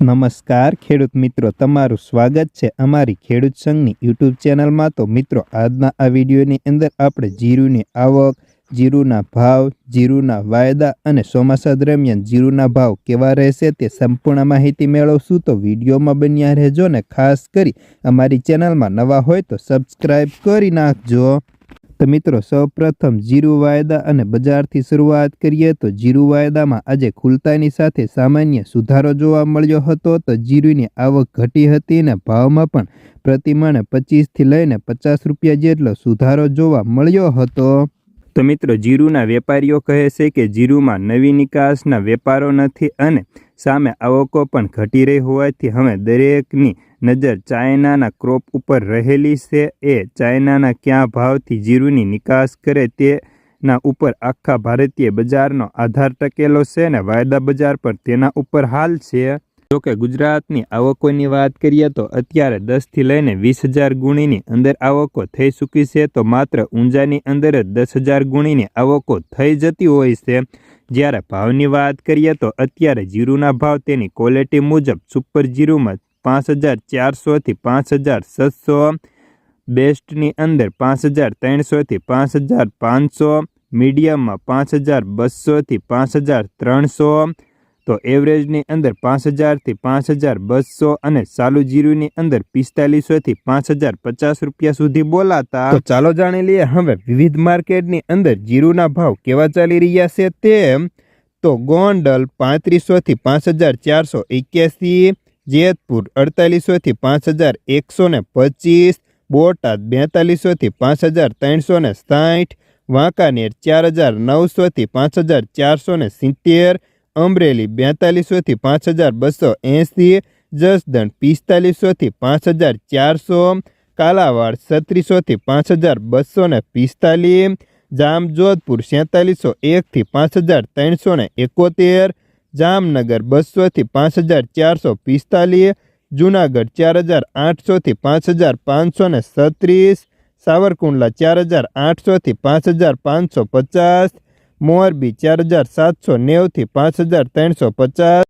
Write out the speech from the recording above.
નમસ્કાર ખેડૂત મિત્રો, તમારું સ્વાગત છે અમારી ખેડૂત સંઘની યુટ્યુબ ચેનલમાં। તો મિત્રો, આજના આ વિડીયોની અંદર આપણે જીરુની આવક, જીરુના ભાવ, જીરુના વાયદા અને ચોમાસા દરમિયાન જીરુના ભાવ કેવા રહેશે તે સંપૂર્ણ માહિતી મેળવશું। તો વિડીયોમાં બન્યા રહેજો ને ખાસ કરી અમારી ચેનલમાં નવા હોય તો સબસ્ક્રાઈબ કરી નાખજો। તો મિત્રો, સૌપ્રથમ જીરુ વાયદા અને બજારથી શરૂઆત કરીએ તો જીરુ વાયદામાં આજે ખુલતાની સાથે સામાન્ય સુધારો જોવા મળ્યો હતો। તો જીરુની આવક ઘટી હતી અને ભાવમાં પણ પ્રતિમણે 25થી લઈને 50 રૂપિયા જેટલો સુધારો જોવા મળ્યો હતો। તો મિત્રો, જીરુના વેપારીઓ કહે છે કે જીરુમાં નવી નિકાસના વેપારો નથી અને સામે આવકો પણ ઘટી રહી હોવાથી હવે દરેકની નજર ચાઇનાના ક્રોપ ઉપર રહેલી છે। એ ચાઇનાના કયા ભાવથી જીરુની નિકાસ કરે તેના ઉપર આખા ભારતીય બજારનો આધાર ટકેલો છે અને વાયદા બજાર પર તેના ઉપર હાલ છે। જોકે ગુજરાતની આવકોની વાત કરીએ તો અત્યારે 10થી લઈને 20,000 ગુણીની અંદર આવકો થઈ ચૂકી છે। તો માત્ર ઊંઝાની અંદર જ 10,000 ગુણીની આવકો થઈ જતી હોય છે। જ્યારે ભાવની વાત કરીએ તો અત્યારે જીરુના ભાવ તેની ક્વોલિટી મુજબ સુપર જીરુમાં 5,400થી 5,700, બેસ્ટની અંદર 5,300થી 5,500, મીડિયમમાં 5,200થી 5,300, તો એવરેજની અંદર 5,000થી 5,200 અને ચાલુ જીરુની અંદર 4500થી 5,050 રૂપિયા સુધી બોલાતા। તો ચાલો જાણી લઈએ હવે વિવિધ માર્કેટની અંદર જીરુના ભાવ કેવા ચાલી રહ્યા છે તેમ। તો ગોંડલ 3500થી 5,481, જેતપુર 4800થી 5,125, બોટાદ 4200થી 5,360, વાંકાનેર 4,900થી 5,470, અમરેલી 4200થી 5,280, જસદણ 4500થી 5,400, કાલાવાડ 3600થી 5,245, જામજોધપુર 4701થી 5,371, જામનગર 200થી 5,445, જૂનાગઢ 4,800થી 5,536, સાવરકુંડલા 4,800થી 5,550, મોરબી 4,790થી 5,350,